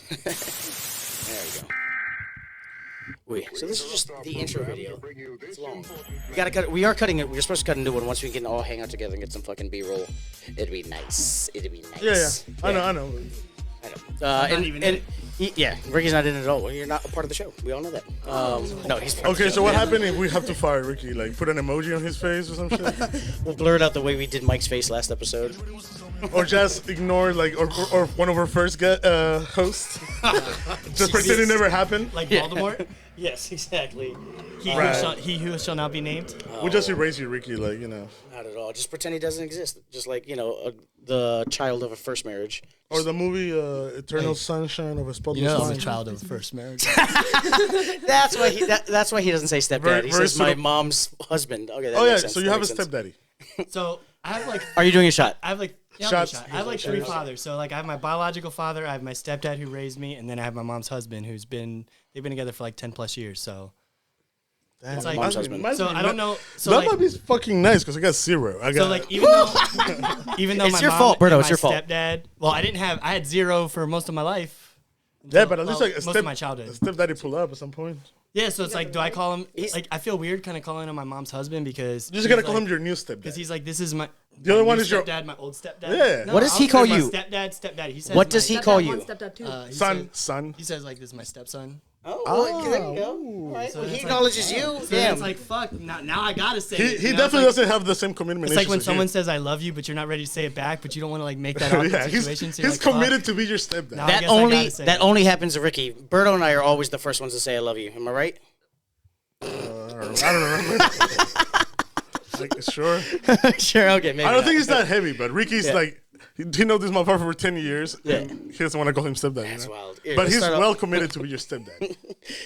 There we go. Wait, so this is just the intro video. It's long. We gotta cut it. We are cutting it. We're supposed to cut a new one once we can all hang out together and get some fucking B-roll. It'd be nice. It'd be nice. Yeah. I know. Yeah, Ricky's not in it at all. Well, you're not a part of the show. We all know that. No, he's part of the Okay, show. so what happened if we have to fire Ricky? Like, put an emoji on his face or some shit? We'll blur it out the way we did Mike's face last episode. Or just ignore, like, or one of our first hosts? Just pretend it never happened? Like Voldemort? Yes, exactly. He who shall not be named? We'll just erase you, Ricky, like, you know. Not at all. Just pretend he doesn't exist. Just like, the child of a first marriage. Or the movie Eternal Sunshine of a Spotless I was Mind. a child of first marriage. That's why he doesn't say stepdad. He says my mom's husband. Okay, that makes sense. So you have a stepdaddy. So I have like... Are you doing a shot? I have like... Yeah, Shots. I have like three fathers. So like I have my biological father, I have my stepdad who raised me, and then I have my mom's husband they've been together for like 10 plus years. So Damn, it's like, mom's husband. so I don't know. So that like, might be fucking nice because I got 0. so like even though It's my your mom fault, Berto, and it's your my fault. stepdad, well, I had 0 for most of my life. Yeah, but at least well, like most of my childhood. a stepdaddy pull up at some point. Yeah, so it's like, do I call him? Like, I feel weird kind of calling him my mom's husband because You just gotta call him your new stepdad. because he's like, this is my The other my one new is your- stepdad, my old stepdad. Yeah. What does he call you? Stepdad. He says What does he call you? Stepdad too. Son. He says like, this is my stepson. Oh, there you go. All right. So Well, he it's acknowledges you. So Damn. it's like, fuck. Now I gotta say He it. he you know? definitely It's like, doesn't have the same commitment. It's like when issues as someone you. says I love you, but you're not ready to say it back, but you don't want to like make that awkward Yeah, situation. he's So you're like, committed fuck. to be your stepdad. Now- I that guess I only gotta say that it. only happens to Ricky. Berto and I are always the first ones to say I love you. Am I right? I don't know. Like, sure. Sure. Okay. Maybe. I don't not. think it's that heavy, but Ricky's Yeah. like, he knows this motherfucker for 10 years, Yeah. and he doesn't want to call him stepdad. That's you know? wild. Here, But let's he's start off- well committed to be your stepdad.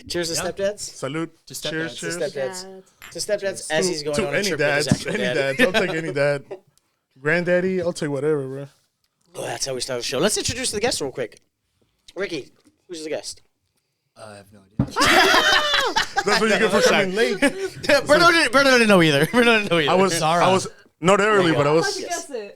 Cheers to Yeah. stepdads. Salute. Just Cheers, stepdads. cheers. Stepdads. To stepdads as he's going to on a any trip with his dads. actual Any dad. dads. I'll take any dad. Granddaddy, I'll take whatever, bro. Oh, that's how we start the show. Let's introduce the guest real quick. Ricky, who's the guest? I have no idea. That's what you get for coming late. Berto didn't know either. Berto didn't know either. I was not early, but I How'd was. you guess it?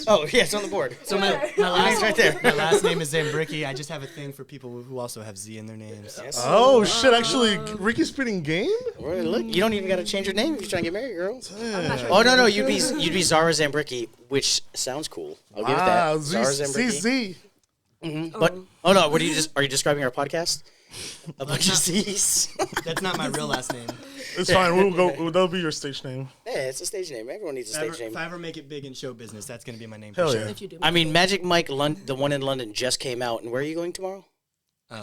Oh, yeah, it's on the board. So my Name's last right there. my last name is Zambricki. I just have a thing for people who also have Z in their names. Yes. Oh shit! Actually, Ricky's spitting game. Well, look, you don't even got to change your name if you're trying to get married, girl. Yeah. Oh no, you'd be Zara Zambricki, which sounds cool. I'll give it that. Wow, Zara Zambricki. ZZ. But no, what are you describing our podcast? A bunch of Z's. That's not my real last name. It's fine. We'll go. That'll be your stage name. Yeah, it's a stage name. Everyone needs a stage name. If I ever make it big in show business, that's gonna be my name. Hell for yeah. sure. If you do. I mean, Magic Mike, the one in London, just came out. And where are you going tomorrow?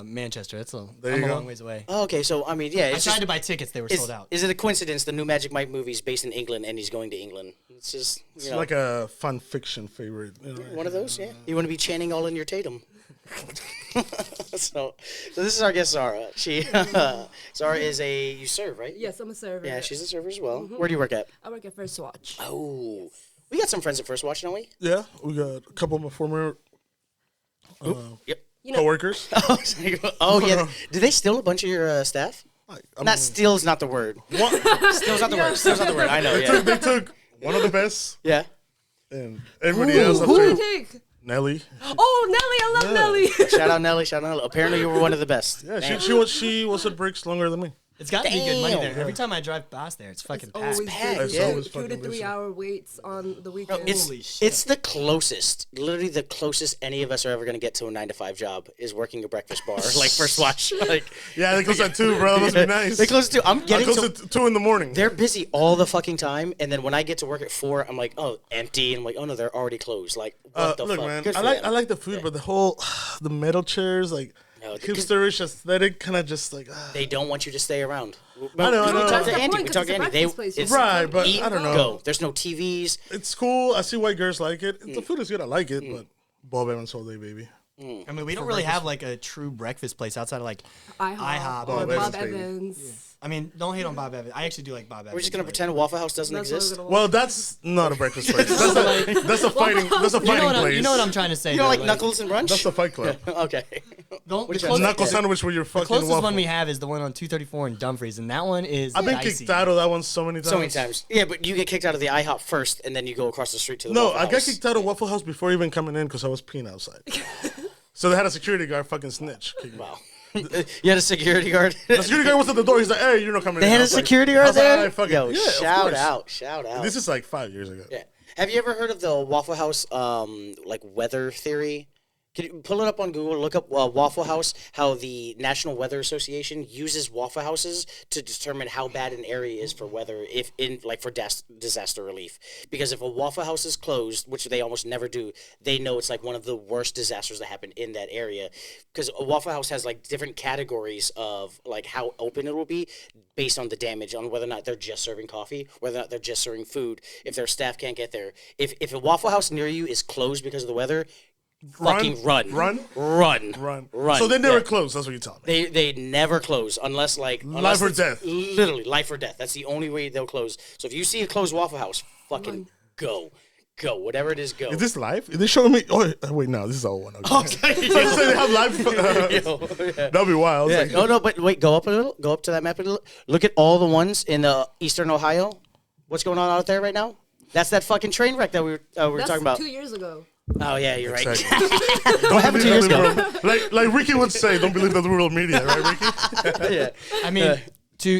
Manchester. That's There I'm you a go. long ways away. Oh, okay, so I mean, yeah, I it's tried just. to buy tickets. They were sold out. Is it a coincidence the new Magic Mike movie is based in England and he's going to England? It's just It's like a fun fiction favorite. You know? one of those, yeah. You want to be chanting all in your Tatum. so this is our guest Zara. Zara is you serve, right? Yes, I'm a server. Yeah, she's a server as well. Where do you work at? I work at First Watch. Oh, we got some friends at First Watch, don't we? Yeah, we got a couple of my former Yep. coworkers. Oh yeah. Did they steal a bunch of your staff? Not steal is not the word. Steal's not the word. Steal's not the word. I know. Yeah. They took one of the best, Yeah. and everybody else Who did after you take? Nelly. Oh, Nelly, I love Nelly. Shout out Nelly. Shout out Nelly. Apparently you were one of the best. Yeah, Damn. she was at Bricks longer than me. It's got to be good money Damn. there. Every time I drive past there, it's fucking packed. Always packed, good. yeah. It's 2 to fucking 3 busy. hour waits on the weekend. Holy shit. It's the closest, literally the closest any of us are ever going to get to a 9-to-5 job is working a breakfast bar, like First Watch. Like, Yeah, they close at 2, bro. That must be nice. they close to. I'm I getting close to. at 2 in the morning. They're busy all the fucking time, and then when I get to work at 4, I'm like, oh, empty, and I'm like, oh no, they're already closed. Like, what the Look, fuck? man, Good I for like them. the food, but the whole the metal chairs, like No, because- hipsterish aesthetic, kind of just like. They don't want you to stay around. I know. We talked That's to the Andy. point, We 'cause talked to it's a Andy. breakfast place. It's Right, but eat, I don't know. go. There's no TVs. It's cool. I see why girls like it. The Mm. food is good. I like it, but Bob Evans all day, baby. I mean, we don't really have like a true breakfast place outside of like IHOP or or Bob Bob Evans, baby. Evans. I don't hate on Bob Evans. I actually do like Bob Evans. We're just gonna but- pretend Waffle House doesn't That's what exist. we're gonna Well, that's not a breakfast place. That's a fighting. That's a You know, fighting what place. you know what I'm trying to say. You don't though, like Knuckles and Brunch? That's a fight club. Okay. The Which closest, Knuckle sandwich with your fucking closest waffle. one we have is the one on 234 in Dumfries, and that one is I've been dicey. kicked out of that one so many times. So many times. Yeah, but you get kicked out of the IHOP first, and then you go across the street to the No, Waffle I got House. kicked out of Waffle House before even coming in because I was peeing outside. So they had a security guard fucking snitch. Wow. You had a security guard? The security guard was at the door. He's like, hey, you're not coming in. They had a security guard there? Like, fuck Yo, it. Yeah, shout out. This is like 5 years ago. Yeah. Have you ever heard of the Waffle House like weather theory? Can you pull it up on Google? Look up Waffle House. How the National Weather Association uses Waffle Houses to determine how bad an area is for weather, if in like for disaster relief. Because if a Waffle House is closed, which they almost never do, they know it's like one of the worst disasters that happen in that area. Because a Waffle House has like different categories of like how open it will be based on the damage, on whether or not they're just serving coffee, whether or not they're just serving food, if their staff can't get there. If a Waffle House near you is closed because of the weather, fucking run. So they never close. That's what you're telling me. They never close unless life or death. Literally life or death. That's the only way they'll close. So if you see a closed Waffle House, fucking go. Whatever it is, go. Is this live? Is they showing me? Oh wait, no, this is all one. Okay. Okay. So they have live. That'd be wild. Yeah. Like, No, but wait, go up a little. Go up to that map a little. Look at all the ones in Eastern Ohio. What's going on out there right now? That's that fucking train wreck that we were talking about. 2 years ago. Oh yeah, you're right. Exactly. What happened 2 years ago? Like Ricky would say, don't believe the rural media, right, Ricky? Yeah. I mean,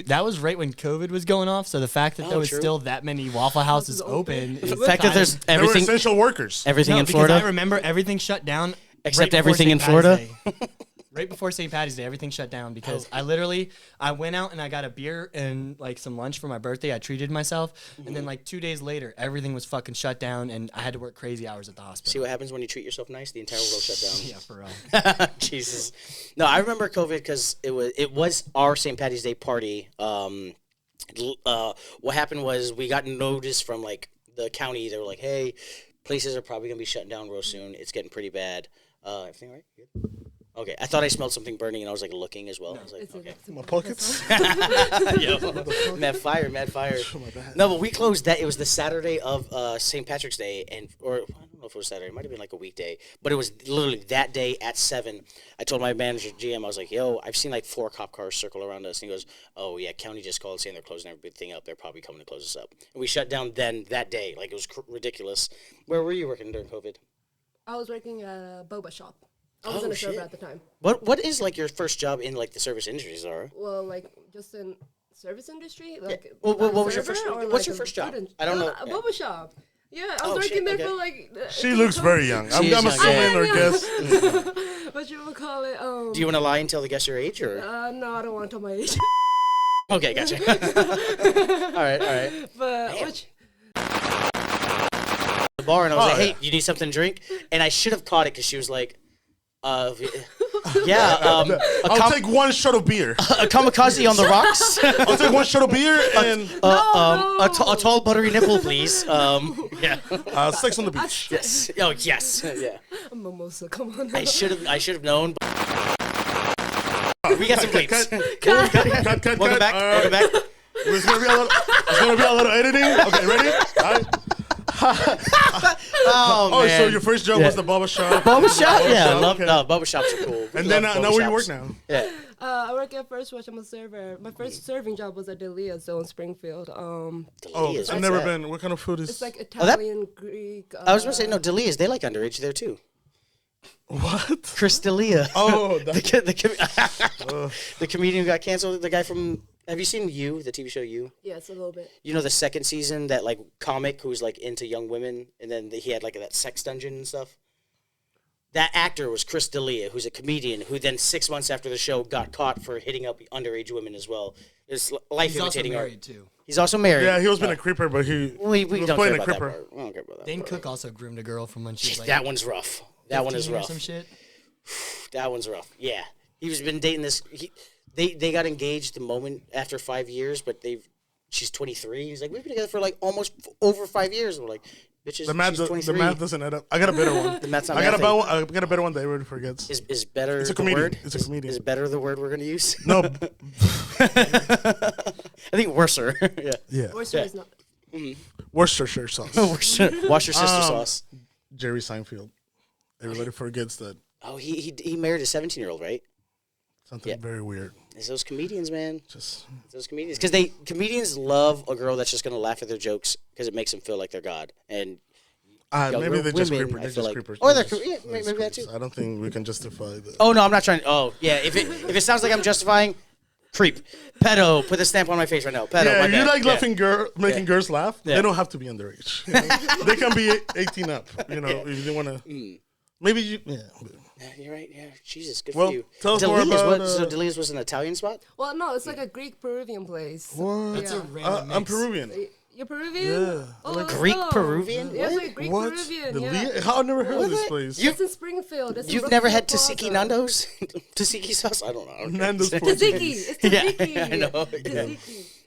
that was right when COVID was going off. So the fact that there was true. still that many Waffle Houses open, The fact that there's They were everything, essential workers. everything in because Florida. I remember everything shut down. Except right before everything St. in Patty's Florida? Day. Right before St. Patty's Day, everything shut down because I went out and I got a beer and like some lunch for my birthday. I treated myself, and then like 2 days later, everything was fucking shut down, and I had to work crazy hours at the hospital. See what happens when you treat yourself nice? The entire world shut down. Yeah, for real. Jesus. No, I remember COVID because it was our St. Patty's Day party. What happened was we got notice from like the county. They were like, "Hey, places are probably gonna be shutting down real soon. It's getting pretty bad." Everything right? Good? Okay, I thought I smelled something burning, and I was like looking as well. I was like, okay. My pockets. Yo, mad fire. No, but we closed that. It was the Saturday of St. Patrick's Day, or I don't know if it was Saturday. It might have been like a weekday, but it was literally that day at 7. I told my manager GM, I was like, "Yo, I've seen like 4 cop cars circle around us." And he goes, "Oh yeah, county just called saying they're closing everything up. They're probably coming to close us up." And we shut down then that day. Like it was ridiculous. Where were you working during COVID? I was working at a boba shop. I was in a server at the time. What is like your first job in like the service industry, Zara? Well, like just in service industry. Like, Well, what was your server first? or, What's like, your a first job? student? I don't know. A boba shop. Yeah, I was Oh, working shit, there okay. for like. She looks very young. I'm is young, assuming or yeah. guess. What you would call it? Do you want to lie and tell the guest your age, or? No, I don't want to tell my age. Okay, gotcha. all right. But Damn. which The bar, and I was like, yeah. "Hey, you need something to drink?" And I should have caught it because she was like, yeah, I'll take one shot of beer. a kamikaze on the rocks, I'll take one shot of beer and a tall buttery nipple, please." Yeah. sex on the beach. Yes. Oh, yes. Yeah. a mimosa. Come on. I should have known. We got some plates. Cut. Welcome back. All right. Welcome back. It's gonna be a little editing. Okay, ready? All right. Oh, Oh, man. so your first job was the barber shop. Barber shop? Yeah, I shop, love okay. no, barber shops are cool. And then Love now where you barber work shops. now? Yeah. I work at First Watch. I'm a server. My first serving job was at Delia, so in Springfield. Oh, Delia's, I've what's never that? been. What kind of food is? It's like Italian, Greek. I was gonna say no, Delia's. They like underage there too. what? Chris D'Elia. Oh, the comedian who got canceled. The guy from. Have you seen You, the TV show You? Yes, a little bit. You know the second season, that like comic who's like into young women, and then he had like that sex dungeon and stuff. That actor was Chris D'Elia, who's a comedian who then 6 months after the show got caught for hitting up underage women as well. It's life He's also imitating art. married too. He's also married. yeah, he was been a creeper, but he We was don't playing care a about that creeper. part. We don't care about that Dane part. Cook also groomed a girl from when she was like That one's rough. That one is 15 or rough. some shit. That one's rough. Yeah, he's been dating this. They got engaged the moment after 5 years, but she's 23. He's like, we've been together for like almost over 5 years. And we're like, bitches, The math, she's 23. the math doesn't add up. I got a better one. The math's not I got mathing. I got a better one that everybody forgets. Is better It's a the comedian. word? It's a comedian. Is better the word we're gonna use? No, I think worser. Yeah. yeah, Worcester is not. Worcestershire sauce. Worser. Wash your sister sauce. Jerry Seinfeld. Everybody forgets that. Oh, he married a 17-year-old, right? Something very weird. It's those comedians, man. Just It's those comedians, because comedians love a girl that's just gonna laugh at their jokes because it makes them feel like they're God. And Maybe they're just women, creepers. I They're feel just like. creepers. Or They're they're just- yeah, they're maybe just that too. creepers. I don't think we can justify that. Oh no, I'm not trying. Oh yeah, if it sounds like I'm justifying, creep, pedo, put the stamp on my face right now. Pedo. Yeah, my you bad. like Yeah. laughing making girls laugh. Yeah. They don't have to be underage. You know? They can be 18 up. You know, if they want to. Maybe you. Yeah. Yeah, you're right. Yeah, Jesus, good Well, for you. tell us more Delia's, about, so Delia's was an Italian spot. Well, no, it's like a Greek Peruvian place. What? That's a Yeah. random I'm mix. Peruvian. You're Peruvian? Yeah. Oh, Like let's Greek go. Peruvian? Yeah, it's What? like Greek What? Peruvian. The Yeah. I've never heard of this place. It's in Springfield. It's in You've never had Brookfield tzatziki Plaza. Nando's? Tzatziki sauce? I don't know. Nando's Tzatziki. It's tzatziki. Yeah, I know. Tzatziki.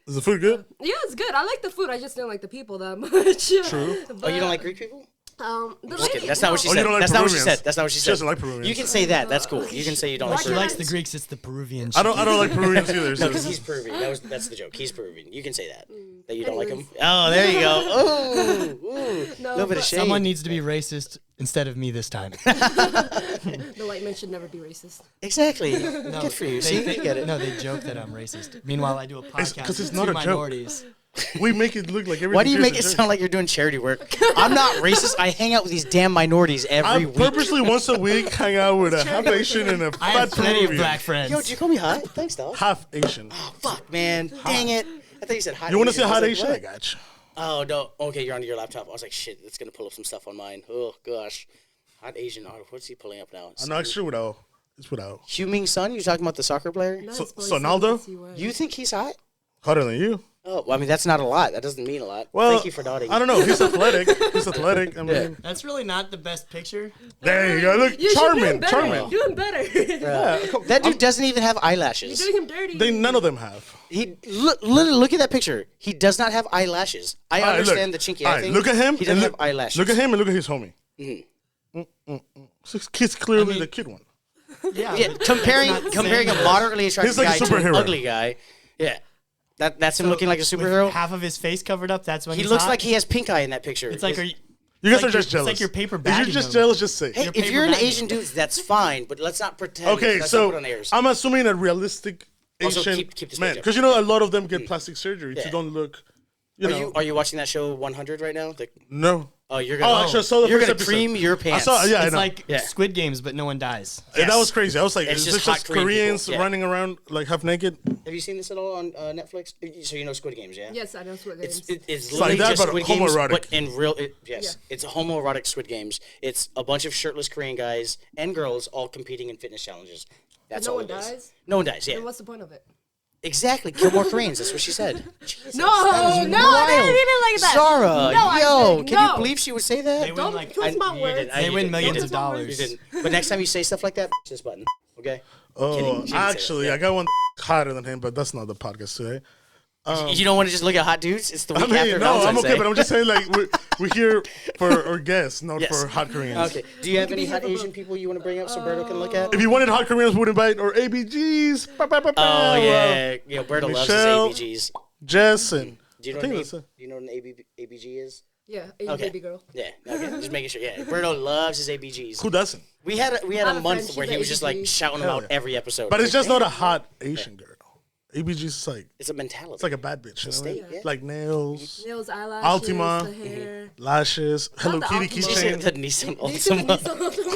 Is the food good? Yeah, it's good. I like the food. I just don't like the people that much. True. Oh, you don't like Greek people? The Just lady, kidding. That's not what she Oh, you said. don't like That's not what she Peruvians. said. That's not what she She said. doesn't like Peruvians. You can say that. That's cool. You can say you don't like She Peruvians. likes the Greeks. It's the Peruvian. I don't like Peruvians either. No, So. because he's Peruvian. That's the joke. He's Peruvian. You can say that. That you don't like him. Oh, there you go. Ooh, No, little bit but of shade. Someone needs to be racist instead of me this time. the white man should never be racist. Exactly. Good for you. See, you get it. No, they joke that I'm racist. Meanwhile, I do a podcast 'cause it's with not two a joke. minorities. We make it look like everything. Why do you is make a it joke. sound like you're doing charity work? I'm not racist. I hang out with these damn minorities I every week. purposely once a week hang out with a half Asian and a I have fat plenty of Peruvian. black friends. Yo, did you call me hot? Thanks, dog. Half Asian. Fuck, man. Dang it. I thought you said hot. You want to see Asian. a I hot was Asian? like, I what? got you. Oh, no. Okay, you're on your laptop. I was like, shit, it's going to pull up some stuff on mine. Oh, gosh. Hot Asian. Oh, what's he pulling up now? I'm not sure without. It's without. Heung-min Son? You talking about the soccer player? Nice, So- boy, Sonaldo? see what- You think he's hot? Hotter than you. Oh, well, I mean, that's not a lot. That doesn't mean a lot. Well, Thank you for nodding. I don't know. He's athletic. He's athletic. I mean, That's really not the best picture. there you go. Look, You should do charming, him better. charming. Do him better. That dude doesn't even have You're eyelashes. doing him dirty. None of them have. He literally look at that picture. He does not have eyelashes. I All right, understand look. the chinky All eye right, thing. look at him. He doesn't and have look, eyelashes. Look at him and look at his homie. This kid's clearly the kid one. Yeah, comparing a moderately attractive He's like a guy to an superhero. ugly guy. Yeah, that's him looking like a With superhero. half of his face covered up. That's when He he's looks hot? like he has pink eye in that picture. It's like, are you, You guys like are just you're- jealous. it's like you're paper If bagging you're just him. jealous, just say. hey, you're if paper you're an bagging Asian him. dude, that's fine. But let's not pretend. Okay, let's so not put on airs. I'm assuming a realistic Also, Asian keep this man, page up. because you know a lot of them get plastic surgery Yeah. to don't look. You know, Are you watching that show 100 right now? no. Oh, you're gonna. Oh, actually, I saw the you're first gonna episode. cream your I pants. saw. Yeah, I It's know. like Yeah. Squid Games, but no one dies. Yeah, that Yes. was crazy. I was like, It's is just this hot just Korean Koreans people. Yeah. running around like half naked? Have you seen this at all on Netflix? So you know Squid Games, yeah? Yes, I know Squid Games. It's like literally that, just but Squid Games, homoerotic. but in real, yes, Yeah. it's a homoerotic Squid Games. It's a bunch of shirtless Korean guys and girls all competing in fitness challenges. That's no all one it is. dies? No one dies. Yeah, Then what's the point of it? exactly. Kill more Koreans. That's what she said. Jesus, No, that is no, I wild. didn't mean it like that. Zara, No, I yo, said can you no. believe she would say that? They win Don't like twist my you words. didn't. they win didn't. millions You of didn't. dollars. You didn't. But next time you say stuff like that, this button. Okay. Oh, Kidding. She didn't say that, actually, yeah. I got one hotter than him, but that's not the podcast today. You don't want to just look at hot dudes. It's the week I mean, after no, I'm Valentine's okay, Day. but I'm just saying, like, we're here for our guests, not Yes. for hot Koreans. Okay. Do you have any hot Asian people you want to bring up so Berto can look at? If you wanted hot Koreans, we would invite our ABGs. Oh yeah, yeah. Berto Michelle. loves his ABGs. Jess and Do you know I what think an that's it. do you know what an ABG is? Yeah, Asian Okay. baby girl. Yeah, okay. Just making sure. Yeah, Berto loves his ABGs. Who doesn't? We had a I have month a friend, where she's he a was just like ABG. shouting them Hell out yeah. every episode. But it's just not a hot Asian girl. ABGs is like It's a mentality. it's like a bad bitch. You know what I mean? state, yeah. Like nails, Nails, eyelashes, Ultima. the hair. lashes, Hello the Kitty Ultima. She said keychain. the Nissan These are Altima.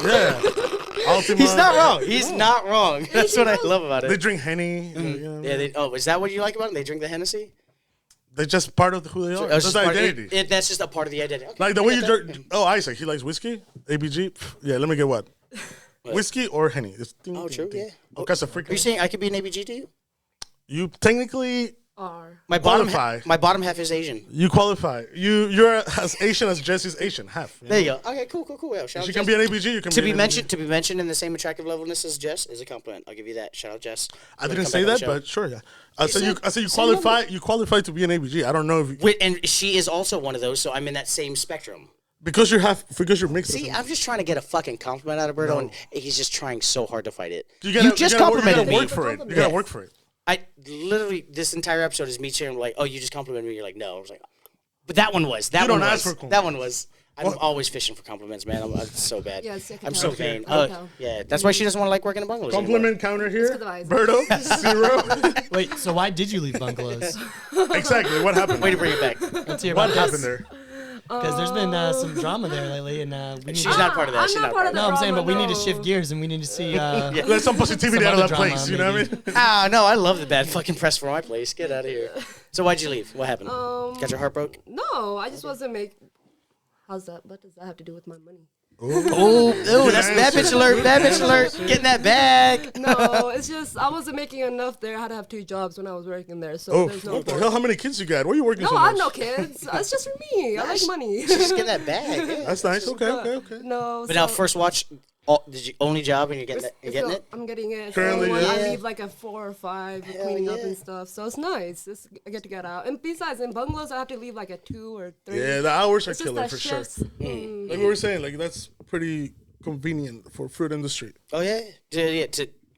the- Yeah, Ultima. He's not wrong. He's not wrong. That's what I love about They it. drink Henny. You know, Yeah. Is that what you like about them? They drink the Hennessy. they're just part of who they are. Oh, it's That's just the part- identity. that's just a part of the identity. Okay, Like the I way get you that. drink. Oh, Isaac, he likes whiskey. ABG. Pff, yeah, let me get what. Whiskey or Henny. It's ding, Oh, ding, true. ding. Yeah. Because of Are you freaking. saying I could be an ABG to you? You technically Are. My Qualify. my bottom half is Asian. you qualify. You're as Asian as Jesse's Asian half. There you go. Okay, cool. Yeah, shout out She Jess. can be an ABG. You can to be be an mentioned in the same attractive levelness as Jess is a compliment. I'll give you that. Shout out Jess. I Wanna didn't come say back on that, the show? but sure, yeah. I said you same qualify. level. You qualify to be an ABG. I don't know if you, And she is also one of those, so I'm in that same spectrum. because you're mixed. See, I'm just trying to get a fucking compliment out of Berto, and he's just trying so hard to fight it. you just gotta complimented me. work for it. You gotta work for it. I literally this entire episode is me cheering like, "Oh, you just complimented me." You're like, "No." I was like, "But that one was. That You don't one ask was. for That one was." I'm always fishing for compliments, man. I'm so bad. Yeah, it's I'm so vain. Okay. Yeah, that's why she doesn't want to like working in bungalows. anymore. Compliment counter here. because of Isaac. Berto, 0. Wait, so why did you leave bungalows? Exactly. What happened? Way to bring it back. Let's hear What about happened this. there? Because there's been some drama there lately, and we need She's not part of that. I'm She's not not part of No, I'm saying, but we need to no. shift gears, and we need to see. Let some positivity Some out of other that place. drama, You know what I mean? Ah, no, I love the bad fucking press for my place. Get out of here. So why'd you leave? What happened? Got your heart broke? No, I just wasn't make. How's that? What does that have to do with my money? Oh, that's bad bitch alert. Bad bitch alert. Getting that bag. No, it's just I wasn't making enough there. I had to have 2 jobs when I was working there, so Oh, there's no what the point. hell? How many kids you got? Why are you working No, so I much? have no kids. It's just for me. I like money. Just getting that bag. Yeah. That's nice. Okay. No, But now, first watch. Did you only job and you're getting it's it? still- I'm getting it. Currently, When yeah. I leave like at 4 or 5, cleaning up and stuff. So it's nice. I get to get out. And besides, in bungalows, I have to leave like at 2 or 3. Yeah, the hours are It's just killer that for sure. shifts. Like we were saying, like that's pretty convenient for fruit industry. Oh yeah.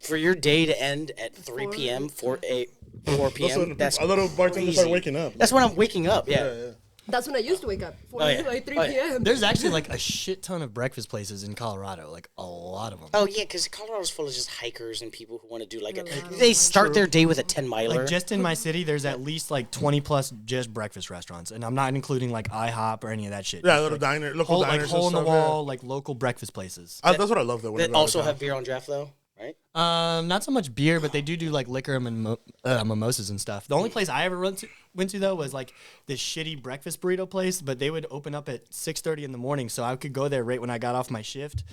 For your day to end at 3 p.m. 4 p.m. That's a lot of bartenders crazy. are waking up. That's when I'm waking up. Yeah. That's when I used to wake up. 4 Oh, yeah. like 3 Oh, yeah. p.m. There's actually like a shit ton of breakfast places in Colorado, like a lot of them. Oh yeah, because Colorado's full of just hikers and people who want to do like A lot of they them. start their day with a 10-miler. Like just in my city, there's at least like 20 plus just breakfast restaurants, and I'm not including like IHOP or any of that shit. Yeah, a little diner, local Like diners, hole in and the stuff, wall, like local breakfast places. Yeah. That's what I love though. when I that go out of also town. have beer on draft though, right? Not so much beer, but they do like liquor and mimosas and stuff. The only place I ever went to though was like this shitty breakfast burrito place, but they would open up at 6:30 in the morning, so I could go there right when I got off my shift.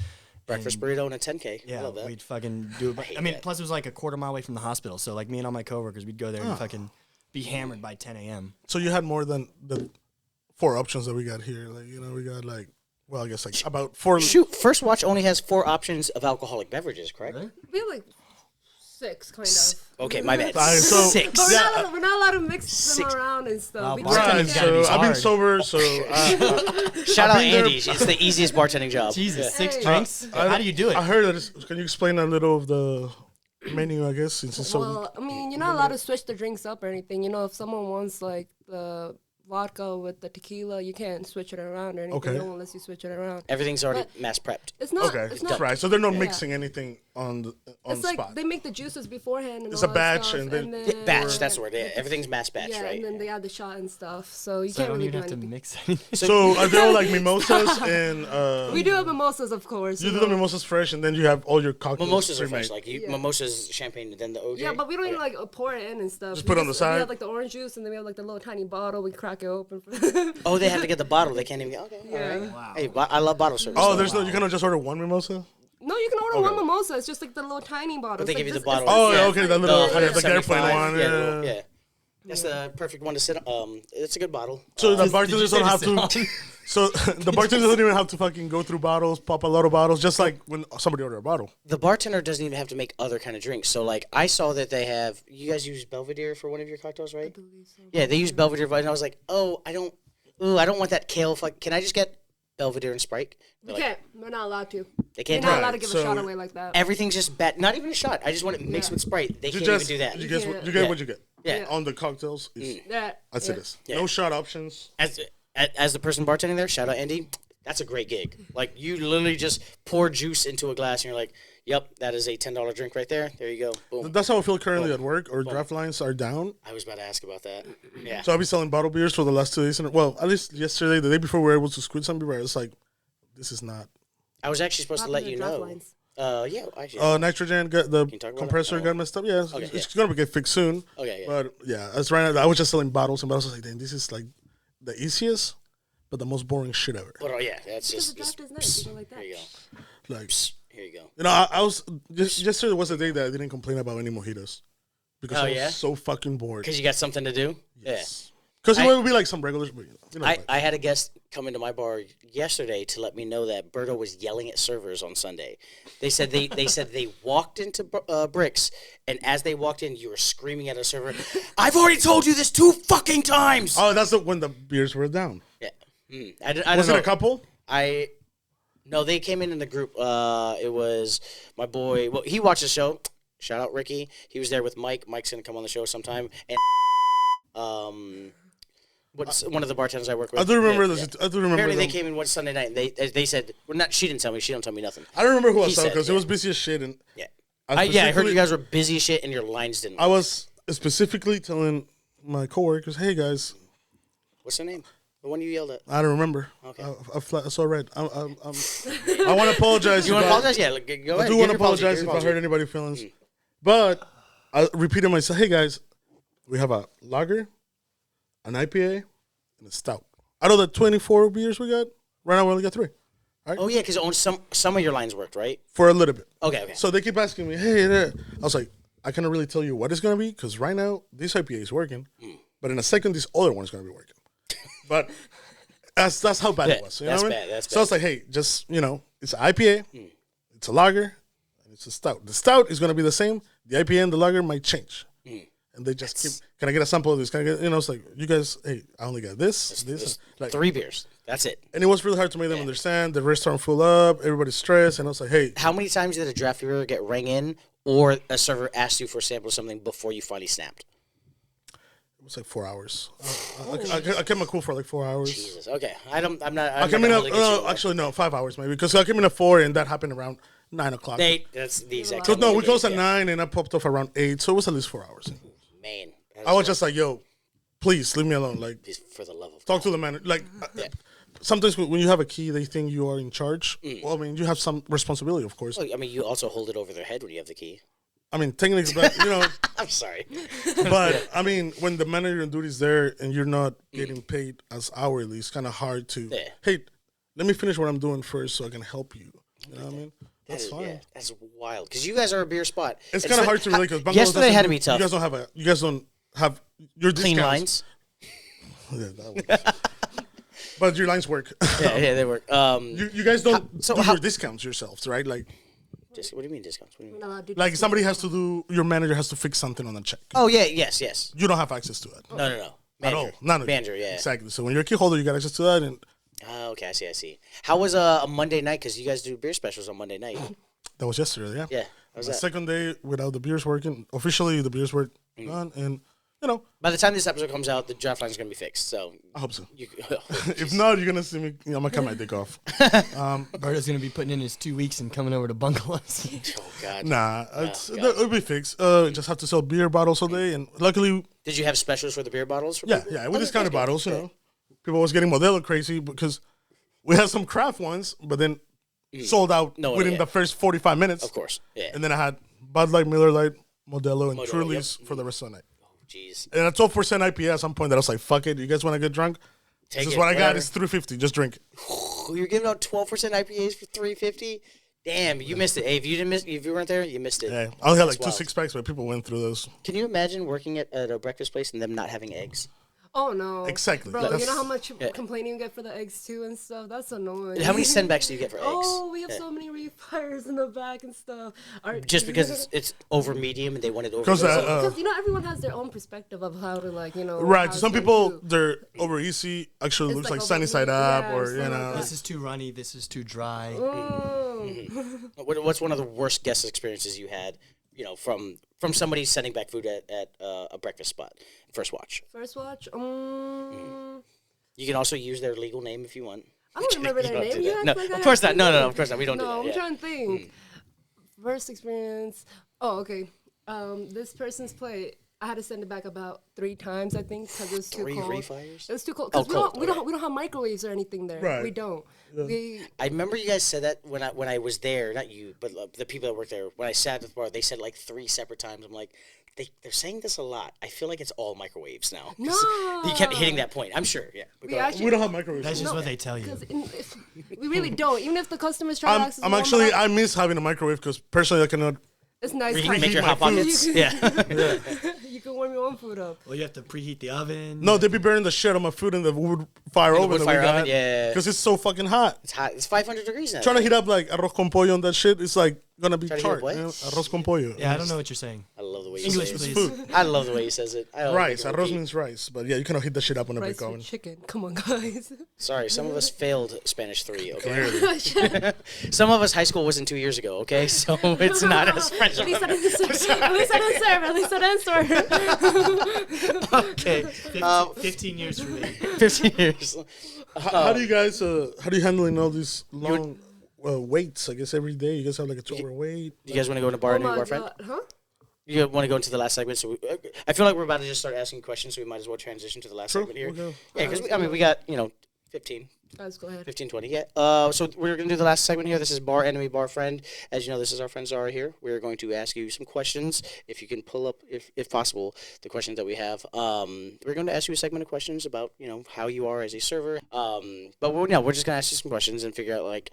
Breakfast burrito and a 10K. I Yeah, love that. we'd fucking do it. hate I mean, that. plus it was like a quarter mile away from the hospital, so like me and all my coworkers, we'd go there and fucking be hammered by 10 a.m. So you had more than the 4 options that we got here. Like we got like, well, I guess like about 4. Shoot, First Watch only has 4 options of alcoholic beverages, correct? Really? We have like 6, kind of. Okay, my bad. Alright, so- 6. But we're not allowed to mix them 6. around and stuff. Wow, We bartending's can't- Right, gotta so be I've been hard. sober, so Shout out been there- Andy. It's the easiest bartending job. Jesus, 6 Hey. drinks? How do you do it? I heard that. Can you explain a little of the menu? I guess since it's so. Well, I mean, you're not allowed to switch the drinks up or anything. You know, if someone wants like the vodka with the tequila, you can't switch it around or anything. Okay. No one lets you switch it around. Everything's already But- mass prepped. It's not. Okay, It's not. right. So they're not Yeah. mixing anything on the It's the like spot. they make the juices beforehand and It's all a that batch stuff, and then- Yeah, batch, that's the word. Yeah, everything's mass batch, Yeah, right? and then they add the shot and stuff. So you So I can't don't really even do have to anything. mix anything. So are they all like mimosas and We do have mimosas, of course. you do know. the mimosas fresh and then you have all your cocktails Mimosas are pre-made. fresh. Like Yeah. mimosas, champagne, and then the OJ. Yeah, but we don't Okay. even like pour it in and stuff. Just We put it on the We side? have like the orange juice, and then we have like the little tiny bottle. We crack it open. Oh, they have to get the bottle. They can't even. Okay. Yeah. All right. Wow. Hey, I love bottle service. Oh, though. there's no. You cannot just order one mimosa. No, you can order Okay. one mimosa. It's just like the little tiny bottle. But they It's give you like the this- bottle. Oh, Yeah. okay, that little the 175, airplane one. Yeah, Yeah. yeah. That's the perfect one to sit. It's a good bottle. So the Did you bartenders say don't have to to. So the bartenders don't even have to fucking go through bottles, pop a lot of bottles, just like when somebody order a bottle. The bartender doesn't even have to make other kind of drinks. So like I saw that they have. You guys use Belvedere for one of your cocktails, right? Yeah, they use Belvedere, and I was like, oh, I don't want that kale. Can I just get Belvedere and Sprite? We They're like, can't. We're not allowed to. They We're can't. not do it. allowed to give So a shot away like that. Everything's just bad. Not even a shot. I just want it mixed Yeah. with Sprite. They You can't just even do that. you get Yeah. you get Yeah. what you get. Yeah. On the cocktails, Yeah. that's yeah. it. Is Yeah. no shot options. As the person bartending there, shout out Andy. That's a great gig. Like you literally just pour juice into a glass, and you're like, "Yep, that is a $10 drink right there. There you go. Boom." That's how I feel currently at work. Our draft lines are down. I was about to ask about that. Yeah. So I'll be selling bottle beers for the last 2 days. Well, at least yesterday, the day before, we were able to squeeze some beer. It's like, this is not. I was actually supposed to let you Draft know. lines. Yeah. Actually. Nitrogen, the you talk about compressor it? Oh. got messed up. Yeah, Okay, it's gonna get fixed soon. Okay, yeah. But yeah, as right now, I was just selling bottles and bottles. I was like, damn, this is like the easiest, but the most boring shit ever. But yeah, that's Because just. the draft is nice. People like that. Here you go. Like, Here you go. you know, I was just yesterday was the day that I didn't complain about any mojitos because Oh, I was yeah? so fucking bored. Because you got something to do. Because I- it would be like some regulars, but you know, I, like, I had a guest come into my bar yesterday to let me know that Berto was yelling at servers on Sunday. They said they walked into Bricks, and as they walked in, you were screaming at a server, "I've already told you this 2 fucking times." oh, that's when the beers were down. Yeah. I don't Was know. it a couple? No, they came in the group. It was my boy. Well, he watched the show. Shout out Ricky. He was there with Mike. Mike's gonna come on the show sometime. And what's one of the bartenders I work with? I do remember Yeah, this. yeah. I do remember. Apparently, they them. came in one Sunday night. And they said, "Well, not." She didn't tell me. She don't tell me nothing. I don't remember who I He saw said, because yeah. it was busy as shit, and Yeah. I I heard specifically- you guys were busy as shit and your lines didn't. I was specifically telling my coworkers, "Hey guys, What's her name? The one you yelled at. I don't remember. Okay. I saw red. I want to apologize. You want to about- apologize? Yeah, go ahead. I do want to apologize if I hurt anybody's feelings. But I repeated myself. Hey guys, we have a lager, an IPA, and a stout. Out of the 24 beers we got, right now we only got 3. Oh yeah, because some of your lines worked, right? For a little bit. Okay. So they keep asking me, hey, there. I was like, I cannot really tell you what it's gonna be because right now this IPA is working, but in a second this other one's gonna be working. But that's how bad it was. You know that's what I bad. mean? That's So bad. I was like, hey, just it's an IPA, it's a lager, and it's a stout. The stout is gonna be the same. The IPA and the lager might change. And they just keep. Can I get a sample of this? Can I get? It's like you guys. Hey, I only got this. Like 3 beers. That's it. And it was really hard to make them understand. The restaurant full up. Everybody's stressed, and I was like, hey, How many times did a draft beer get rang in, or a server asked you for a sample of something before you finally snapped? it was like 4 hours. I kept my cool for like 4 hours. Jesus. Okay. I'm not. I came in actually no, 5 hours maybe because I came in at 4 and that happened around 9 o'clock. 8. That's the exact. So time no, of we the closed day, at 9 and I popped off around 8, so it was at least 4 hours. Man. I was just like, yo, please leave me alone. Like, For the love of talk to the manager. Like, sometimes when you have a key, they think you are in charge. Well, I mean, you have some responsibility, of course. Well, I mean, you also hold it over their head when you have the key. I mean, technically, but, I'm sorry. but I mean, when the manager and duty's there and you're not getting paid as hourly, it's kind of hard to. Yeah. Hey, let me finish what I'm doing first so I can help you. You know what I mean? That's fine. Yeah, that's wild. Because you guys are a beer spot. It's kind of hard to relate because yesterday had to be tough. You guys don't have your Clean discounts. lines. Yeah, that was. But your lines work. Yeah, they work. You guys don't do your discounts yourselves, right? Like, what do you mean discounts? What do you mean? We're not allowed to do like discounts. somebody has to do. Your manager has to fix something on the check. Oh yeah, yes. You don't have access to that. No. At Manager. all. None of it. Manager, yeah. Exactly. So when you're a key holder, you got access to that, and Oh, okay, I see. How was a Monday night? Because you guys do beer specials on Monday night. that was yesterday. Yeah. Yeah. How was The that? second day without the beers working. Officially, the beers were done, and By the time this episode comes out, the draft line's gonna be fixed. So I hope so. you, If not, you're gonna see me. I'm gonna cut my dick off. Berto's gonna be putting in his 2 weeks and coming over to Bungalows. oh god. Nah, God. it'll be fixed. Just have to sell beer bottles all day, and luckily, Did you have specials for the beer bottles? For yeah, people? we discounted bottles. People was getting Modelo crazy because we had some craft ones, but then sold out No, within yeah. the first 45 minutes. Of course. Yeah. And then I had Bud Light, Miller Light, Modelo, and Modelo, Truly's for the rest of the night. Jeez. And a 12% IPA at some point that I was like, fuck it. You guys want to get drunk? Take This is it, what I got. whatever. It's $3.50. Just drink it. You're giving out 12% IPAs for $3.50. Damn, you missed it. Hey, if you weren't there, you missed it. Yeah. I only had like That's wild. 2 6-packs, but people went through those. Can you imagine working at a breakfast place and them not having eggs? Oh no. Exactly. Bro, That's- you know how much complaining you get for the eggs too and stuff? That's annoying. How many sendbacks do you get for eggs? Oh, we have so many refires in the back and stuff. Just because it's over medium and they want it over. Because Because everyone has their own perspective of how to right. how Some to people, do. they're over easy. Actually, It's looks like like over sunny side easy, up, yeah, or something like that. This is too runny. This is too dry. What's one of the worst guest experiences you had? From somebody sending back food at a breakfast spot. First watch. First watch. You can also use their legal name if you want. I don't remember their Don't name. do You that. act No, like I of course have not. to. No, of course not. We don't do No, that. I'm Yeah. trying to think. First experience. Oh, okay. This person's plate. I had to send it back about 3 times, I think, because it was too 3 cold. refires? It was too cold. Oh, Because cold, we don't have microwaves or anything there. Right. We don't. We I remember you guys said that when I was there. Not you, but the people that worked there. When I sat at the bar, they said like 3 separate times. I'm like, they're saying this a lot. I feel like it's all microwaves now. 'Cause No. You kept hitting that point. I'm sure. Yeah. we actually. we don't have microwaves. That's just what they tell you. Because we really don't. Even if the customers try to access I'm the warm actually, up, I miss having a microwave because personally I cannot. it's nice. You to can make your my hot food. pockets. Yeah. You can warm your own food up. Well, you have to preheat the oven. No, they be burning the shit on my food in the wood fire oven. wood fire oven, yeah. Because it's so fucking hot. It's hot. It's 500 degrees now. Trying to heat up like arroz con pollo on that shit, it's like gonna be Trying to heat up charred. what? Arroz con pollo. Yeah, I don't know what you're saying. I love the way you English, say it. please. Food. I love the way he says it. I don't Rice. think it Arroz would be- means rice. But yeah, you cannot heat that shit up on a Rice big with oven. chicken. Come on, guys. Sorry, some of us failed Spanish 3, okay? Clearly. Some of us high school wasn't 2 years ago, okay? So it's not as fresh. At least I didn't serve. At least I didn't serve. At least I didn't serve. Okay. 15 years for me. 15 years. How do you guys, how do you handling all these long waits? I guess every day you guys have like a 2-hour wait. You guys want to go to Bar Oh Enemies my Bar Friend? God. Huh? You want to go into the last segment? So I feel like we're about to just start asking questions, so we might as well transition to the last segment here. Okay. Yeah, because we got 15. Let's go ahead. 15, 20, yeah. So we're going to do the last segment here. This is Bar Enemy Bar Friend. As you know, this is our friend Zara here. We're going to ask you some questions. If you can pull up, if possible, the questions that we have. We're going to ask you a segment of questions about, how you are as a server. But we're just going to ask you some questions and figure out, like,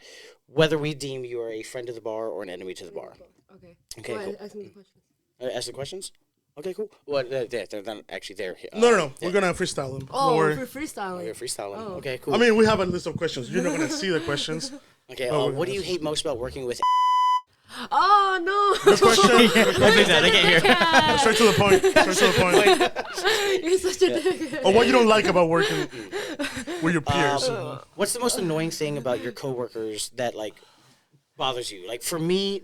whether we deem you are a friend of the bar or an enemy to the bar. Okay. Okay, Go cool. ahead, ask me the questions. Ask the questions? Okay, cool. Well, they're not actually there. No. We're gonna freestyle them. Oh, Don't worry. we're freestyling. We're freestyling. Oh. Okay, cool. I mean, we have a list of questions. You're not gonna see the questions. Okay, Oh, what do you hate most about working with? Oh no! Good question. I can't hear. Straight to the point. Straight to the point. You're such a dick. Or what you don't like about working with your peers. What's the most annoying thing about your coworkers that like bothers you? Like for me,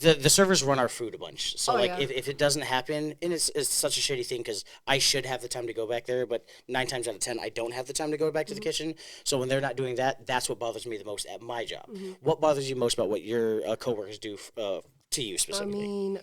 the servers run our food a bunch. So yeah. if it doesn't happen, and it's such a shitty thing because I should have the time to go back there, but 9 times out of 10 I don't have the time to go back to the kitchen. So when they're not doing that, that's what bothers me the most at my job. What bothers you most about what your coworkers do to you I specifically? mean,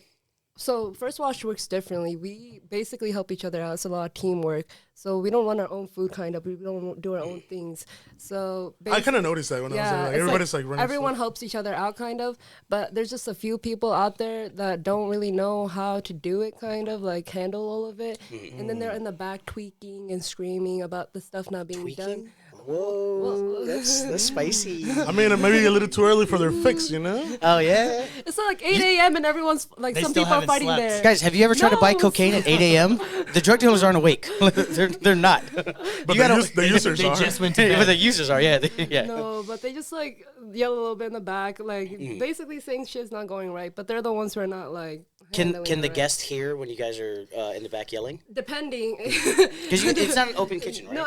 so First Watch works differently. We basically help each other out. It's a lot of teamwork. So we don't run our own food, kind of. We don't do our own things. So I kind of noticed that when I was there. Like, it's everybody's like running everyone stuff. helps each other out, kind of. But there's just a few people out there that don't really know how to do it, kind of like handle all of it. And then they're in the back tweaking and screaming about the stuff not being done. Whoa, that's spicy. I mean, maybe a little too early for their fix, you know? Oh yeah. It's like 8 a.m. and everyone's like They some still people are haven't fighting slept. there. Guys, have you ever tried to buy No. cocaine at 8 a.m.? The drug dealers aren't awake. they're not. But You gotta- the users They are. just went to Yeah, bed. but the users are, yeah. Yeah. No, but they just like yell a little bit in the back, like basically saying shit's not going right. But they're the ones who are not like. handling Can it the right. guest hear when you guys are in the back yelling? Depending. Because it's not an open kitchen, right? No,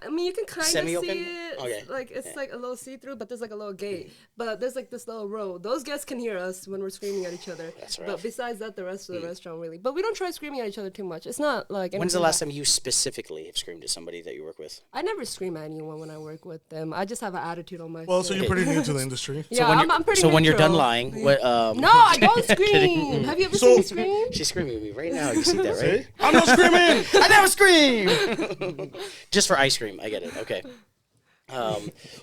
I mean you can kind of see Semi-open? it. Okay. Like it's like a little see-through, but there's like a little gate. But there's like this little row. Those guests can hear us when we're screaming at each other. That's rough. But besides that, the rest of the restaurant really. But we don't try screaming at each other too much. It's not like. When's the anything last that- time you specifically have screamed at somebody that you work with? I never scream at anyone when I work with them. I just have an attitude on my. Well, so face. you're pretty new to the industry. Yeah, when I'm pretty. So when you're done neutral. lying, what? No, I don't scream. Have you ever seen me scream? She's screaming at me right now. You see that, right? I'm not screaming! I never scream. Just for ice cream, I get it. Okay.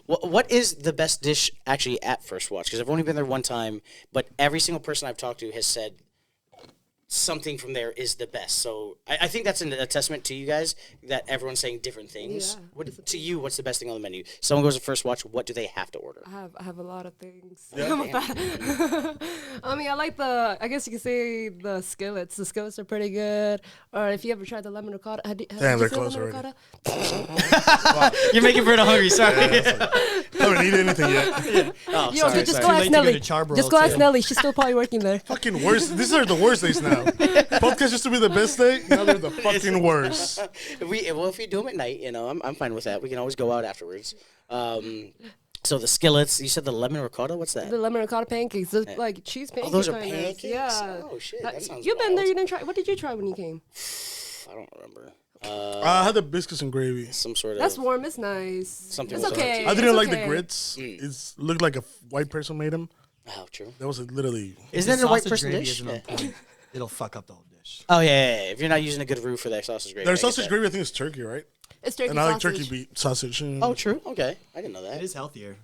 What is the best dish actually at First Watch? Because I've only been there one time, but every single person I've talked to has said something from there is the best. So I think that's a testament to you guys that everyone's saying different things. Yeah. To you, what's the best thing on the menu? Someone goes to First Watch, what do they have to order? I have a lot of things. I mean, I like I guess you could say the skillets. The skillets are pretty good. Or if you ever tried the lemon ricotta. Have Damn, you they're seen close lemon already. ricotta? You're making Britta hungry. Sorry. Haven't eaten anything yet. Oh, Yo, sorry, just sorry. go ask late to go Nelly. to Charbroil, Just go ask too. Nelly. She's still probably working there. Fucking worst. These are the worst days now. Podcast used to be the best day. Now they're the fucking worst. If we do them at night, I'm fine with that. We can always go out afterwards. So the skillets, you said the lemon ricotta. What's that? The lemon ricotta pancakes, the, like cheese pancakes. those are kind of. pancakes? Yeah. Oh, shit, that sounds You've been there. wild. You didn't try. What did you try when you came? I don't remember. I had the biscuits and gravy. Some sort of. That's warm. It's nice. Something It's with okay. I didn't it's like okay. the grits. It looked like a white person made them. Oh, true. That was literally. Isn't that a white Sausage person gravy dish? isn't on point. It'll fuck up the whole dish. Oh yeah. If you're not using a good roux for that sausage gravy. Their I get sausage that. gravy, I think, is turkey, right? It's turkey And I like sausage. turkey beef sausage. Oh, true. Okay, I didn't know It that. is healthier.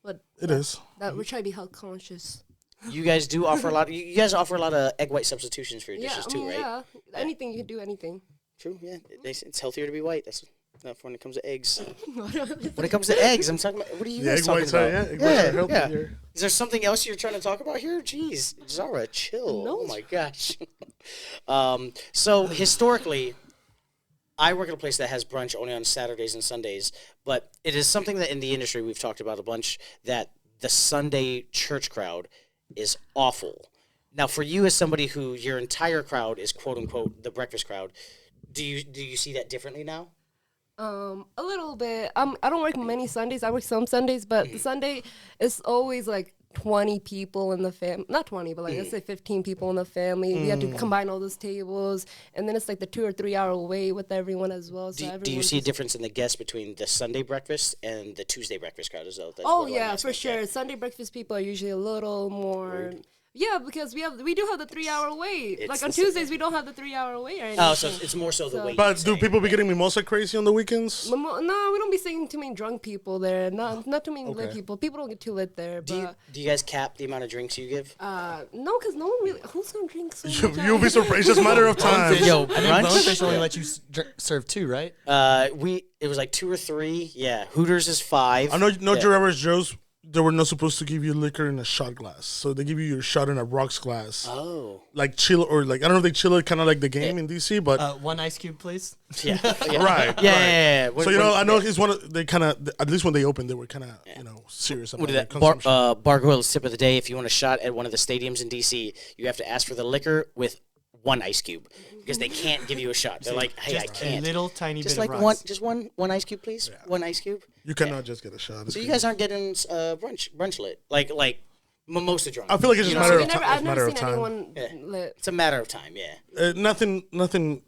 But It is. that we're trying to be health conscious. You guys do offer a lot. You guys offer a lot of egg white substitutions for your dishes too, right? Yeah. Anything you can do, anything. True. Yeah. It's healthier to be white. That's not when it comes to eggs. When it comes to eggs, I'm talking about. What are you Yeah, guys egg talking whites about? are, egg whites are healthy here. Is there something else you're trying to talk about here? Jeez, Zara, chill. No. Oh my gosh. So historically, I work at a place that has brunch only on Saturdays and Sundays, but it is something that in the industry we've talked about a bunch that the Sunday church crowd is awful. Now, for you as somebody who your entire crowd is quote unquote the breakfast crowd, do you see that differently now? A little bit. I don't work many Sundays. I work some Sundays, but the Sunday is always like 20 people in the fam. Not 20, but like let's say 15 people in the family. We have to combine all those tables, and then it's like the 2 or 3 hour wait with everyone as well. So Do you see a difference in the guests between the Sunday breakfast and the Tuesday breakfast crowd as well? That's Oh what I'm yeah, asking. for sure. Sunday breakfast people are usually a little more. Yeah, because we do have the 3-hour wait. It's Like on the same. Tuesdays, we don't have the 3-hour wait or anything. Oh, so it's more so the So- wait. But do people be getting mimosa crazy on the weekends? No, we don't be seeing too many drunk people there. Not too many lit Okay. people. People don't get too lit there. But Do you guys cap the amount of drinks you give? no, because no one really. Who's gonna drink so much? You'll be surprised. It's just a matter of time. Yo, I think brunch? Bonefish only let you serve 2, right? It was like 2 or 3. Yeah, Hooters is 5. I know, no, Yeah. your average Joe's. They were not supposed to give you liquor in a shot glass, so they give you your shot in a rocks glass, Oh, like chill or like I don't know if they chill it kind of like the game in DC, but 1 ice cube, please. yeah, right, yeah. right. So you know, I know it's one of they kind of at least when they opened, they were kind of serious about What is their that? consumption. Bargoyles tip of the day. If you want a shot at one of the stadiums in DC, you have to ask for the liquor with 1 ice cube because they can't give you a shot. They're like, hey, I Just a can't. little tiny Just bit like of rocks. one ice cube, please. 1 ice cube. You cannot just get a shot. So you guys aren't getting brunch lit, like mimosa drunk. I feel like it's just a You know, matter We of never, time. I've It's a never matter seen of time. anyone lit. it's a matter of time. Yeah. Nothing,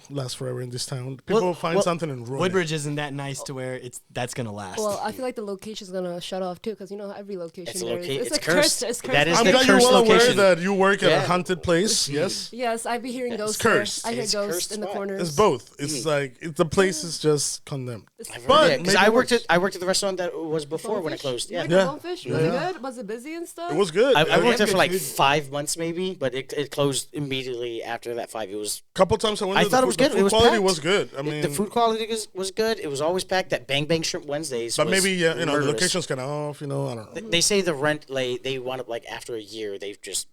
lasts forever in this town. People find something and ruin it. Woodbridge isn't that nice to where that's gonna last. Well, I feel like the location's gonna shut off too, because every location It's a there is. loca- It's it's a cursed. It's cursed. That is I'm the glad you're cursed well aware location. that you work at Yeah. a haunted place. Yes, Yes, I be hearing ghosts. cursed. There. I hear It's ghosts cursed in the spot. corners. it's both. It's like the place is just condemned. But because maybe I it worked works. at the restaurant that was before when it closed. You Yeah. like Yeah. the Bonefish? Was it good? Was it busy and stuff? It was good. I I worked there good for like food. 5 months maybe, but it closed immediately after that 5. It was couple times I went. I there, thought the it was food- good. The It food was quality packed. was good. I mean, the food quality was good. It was always packed. That Bang Bang Shrimp Wednesdays. but was maybe the murderous. location's kind of off. I don't know. They say the rent they wound up like after a year they just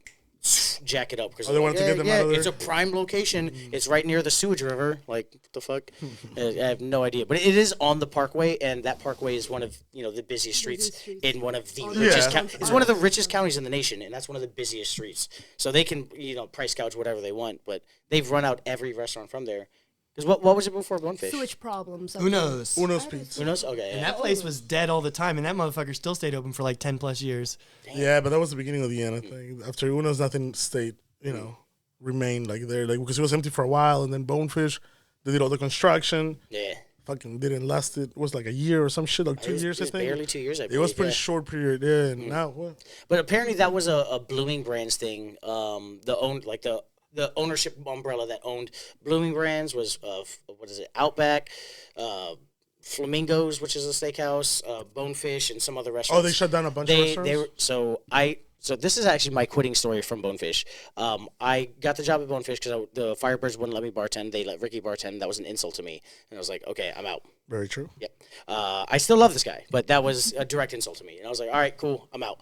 jack it up because they wanted to get them out of there? It's a prime location. It's right near the sewage river. Like what the fuck? I have no idea. But it is on the Parkway, and that Parkway is one of the busiest streets in one of the richest. Yeah. It's one of the richest counties in the nation, and that's one of the busiest streets. So they can price gouge whatever they want, but they've run out every restaurant from there. Because what was it before Bonefish? Sewage problems. Who knows? Uno's Pizza. Who knows? Okay. And Yeah. that place was dead all the time, and that motherfucker still stayed open for like 10 plus years. Yeah, but that was the beginning of the end. I think after Uno's, nothing stayed. Remained like there, like because it was empty for a while, and then Bonefish, they did all the construction. Yeah. Fucking didn't last. It was like a year or some shit, like 2 It was- years. it I was think barely 2 years. I It was believe, pretty yeah. short period. Yeah, and now what? But apparently that was a Blooming Brands thing. The ownership umbrella that owned Blooming Brands was what is it? Outback, Flamingos, which is a steakhouse, Bonefish, and some other Oh, restaurants. they shut down a bunch of restaurants. They were, so this is actually my quitting story from Bonefish. I got the job at Bonefish because the Firebirds wouldn't let me bartend. They let Ricky bartend. That was an insult to me, and I was like, okay, I'm out. Very true. Yep. I still love this guy, but that was a direct insult to me, and I was like, all right, cool, I'm out.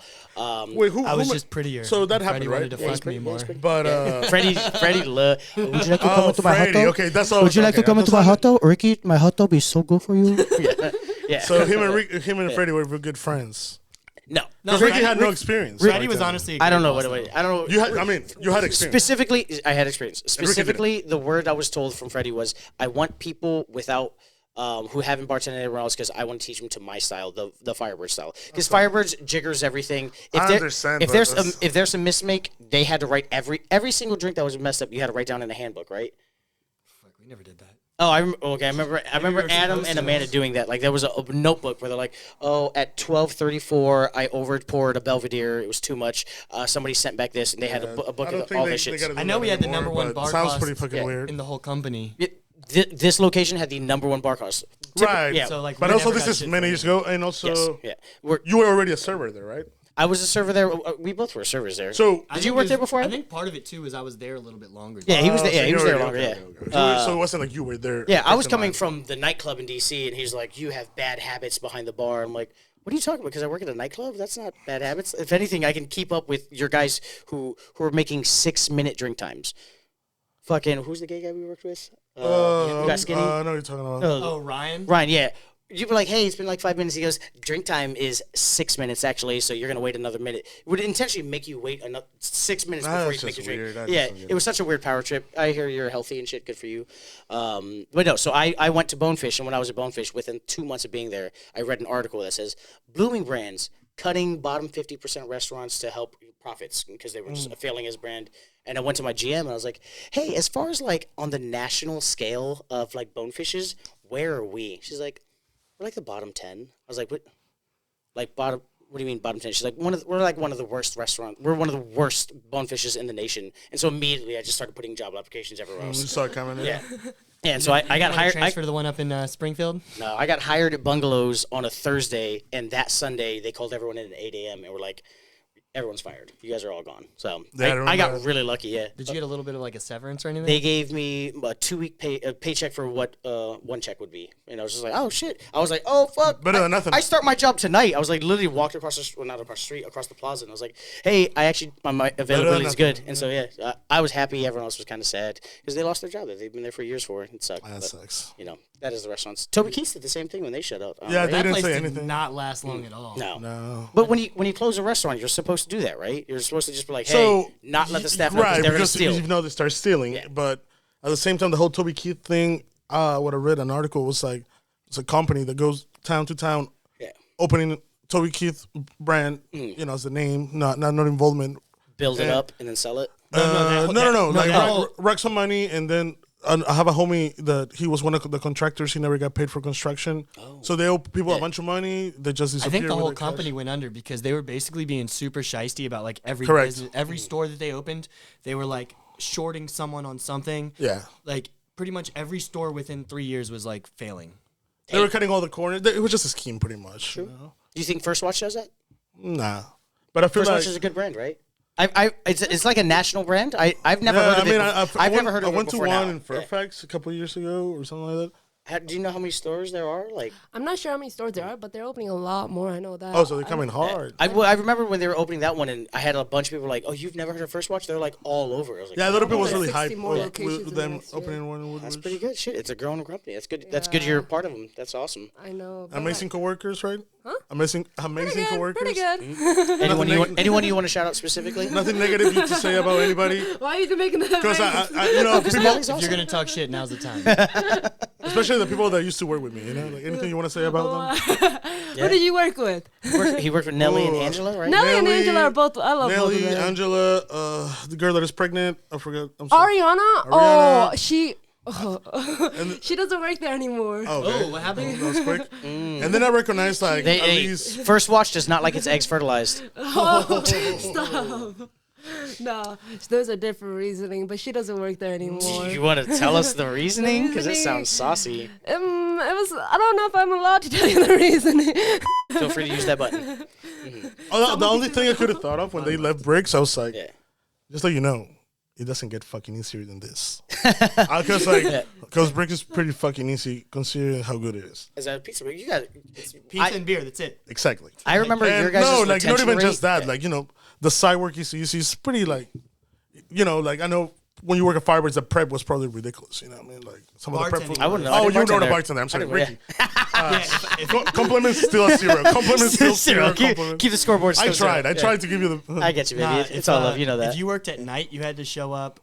Wait, who? I was who just prettier. So that and happened, Freddie right? wanted to fuck me more. But Freddie, would you like to come oh, into my hot Freddie. dog? Okay, that's all. Would you like to okay, come that's into my all- hot dog? Ricky, my hot dog is so good for you. yeah. So him and Freddie were good friends. No. Because Ricky had no experience. Freddie like was that. honestly. I don't know what it was. I don't know. You had experience. Specifically, I had experience. didn't. Specifically, the word I was told from Freddie was, I want people without who haven't bartended anywhere else because I want to teach them to my style, the Firebird style. Because Firebirds jiggers everything. I understand, If but there's if there's a mismake, they had to write every single drink that was messed up. You had to write down in a handbook, right? Fuck, we never did that. Oh, I remember were Adam supposed and to. Amanda doing that. Like there was a notebook where they're like, "Oh, at 12:34, I over poured a Belvedere. It was too much. Somebody sent back this, and they had a book I don't of think all they this shit." gotta do I know that we had the anymore, number one but bar Sounds cost pretty fucking weird. in the whole company. This location had the number one bar cost. Right. Yeah. So like, But we also, never this got is shit many from years it. ago, and also yeah. you were already a server there, right? I was a server there. We both were servers there. So I Did think you work it there was- before? I think part of it too is I was there a little bit longer. yeah, he was there. so Yeah, he you was were there already- longer. okay, Yeah. okay. So it wasn't like you were there. Yeah, I was next in coming line. from the nightclub in DC, and he's like, "You have bad habits behind the bar." I'm like, "What are you talking about? Because I work at a nightclub? That's not bad habits. If anything, I can keep up with your guys who are making 6-minute drink times." Fucking, who's the gay guy we worked with? Who got skinny? I know what you're talking about. Oh, Ryan. Ryan, yeah. You'd be like, hey, it's been like 5 minutes. He goes, drink time is 6 minutes, actually, so you're going to wait another minute. It would intentionally make you wait another 6 minutes before That's you make just your weird. drink. I Yeah, just don't get it was such a weird power trip. I hear you're healthy and shit. Good for you. But no, so I went to Bonefish, and when I was at Bonefish, within 2 months of being there, I read an article that says, Blooming Brands cutting bottom 50% restaurants to help profits because they were just failing as a brand. And I went to my GM, and I was like, hey, as far as like on the national scale of like Bonefishes, where are we? She's like, we're like the bottom 10. I was like, what? Like bottom? what do you mean bottom 10? She's like, we're like one of the worst restaurants. We're one of the worst bonefishes in the nation. And so immediately I just started putting job applications everywhere You else. saw it coming in. Yeah. Yeah, and so I got hired. Transfer to the one up in Springfield. No, I got hired at Bungalows on a Thursday, and that Sunday they called everyone in at 8 a.m. and were like, everyone's fired. You guys are all gone. So Yeah, I got really lucky, yeah. Did you get a little bit of like a severance or anything? They gave me a 2-week paycheck for what one check would be. And I was just like, oh, shit. I was like, oh, fuck. Better than nothing. I start my job tonight. I was like, literally walked across the well, not across the street, across the plaza. And I was like, hey, my availability is good. And so, yeah, I was happy. Everyone else was kind of sad because they lost their job that they've been there for years for. It sucked. That sucks. You know, that is the restaurants. Toby Keith's did the same thing when they shut up. Yeah, Right? they that didn't place say did anything. not last long at all. No. But when you close a restaurant, you're supposed to do that, right? You're supposed to just be like, hey, So not let the staff know right, because they're going to because steal. you know they start stealing. Yeah. But at the same time, the whole Toby Keith thing. What I read an article was like it's a company that goes town to town, Yeah. opening Toby Keith brand. You know, as the name, not involvement. Build it up and then sell it. No. Like that- rack some money and then. I have a homie that he was one of the contractors. He never got paid for construction. So they owe people a bunch of money. They just I disappear. think the with whole their company cash. went under because they were basically being super shisty about like every Correct. business, every store that they opened. They were like shorting someone on something. Yeah. Like pretty much every store within 3 years was like failing. They were cutting all the corners. It was just a scheme, pretty much. You know? Do you think First Watch does that? Nah. But I feel First like Watch is a good brand, right? It's like a national brand. I've never heard of it. I've never heard of it I went to before one now. in Fairfax a couple of years ago or something like that. Do you know how many stores there are? Like, I'm not sure how many stores there are, but they're opening a lot more. I know that. Oh, so they're coming hard. I remember when they were opening that one, and I had a bunch of people like, "Oh, you've never heard of First Watch?" They're like all over. I was like, Yeah, a lot of people was There's really 60 hyped more with locations in them next year. opening one in Woodbridge. That's pretty good. Shit, it's a growing company. That's good. That's good. You're a part of them. That's awesome. I know. but Amazing coworkers, right? Huh? Amazing Pretty good. coworkers. Pretty good. Anyone you want to shout out specifically? Nothing negative you to say about anybody. Why are you making that? Because face? you know, people, Nelly's If awesome. you're gonna talk shit, now's the time. especially the people that used to work with me. You know, like anything you want to say about them. Who did you work with? He worked with Nelly and Ooh. Angela, right? Nelly and Nelly- Angela are both. I love both of Nelly, them. Angela, the girl that is pregnant. I forgot. I'm sorry. Ariana? Ariana. Oh, she. She doesn't work there anymore. Oh, okay. Oh, what happened? That was quick. And then I recognized like at least. First Watch does not like its eggs fertilized. Oh, stop. No, there's a different reasoning, but she doesn't work there anymore. You want to tell us the reasoning? Because it sounds saucy. It was. I don't know if I'm allowed to tell you the reasoning. Feel free to use that button. Oh, the only thing I could have thought of when they left Bricks, I was like, Yeah. just let you know, it doesn't get fucking easier than this. Because Bricks is pretty fucking easy considering how good it is. Is that a pizza? You got Pizza and beer. That's it. Exactly. I remember your And guys' no, like not retention even rate. just that. Yeah. Like, you know, the side work is easy. It's pretty like, you know, like I know when you work at Firebirds, the prep was probably ridiculous. You know what I mean? Like some of the prep. Bartending. I wouldn't know. I Oh, didn't you know the bartend bartender. I'm I sorry, didn't- Ricky. Compliments still a zero. Compliments still zero. Keep Compliments. the scoreboard. I still tried. zero. I Yeah. tried to give you the. I get you, baby. Nah, It's all love. You know that. If you worked at night, you had to show up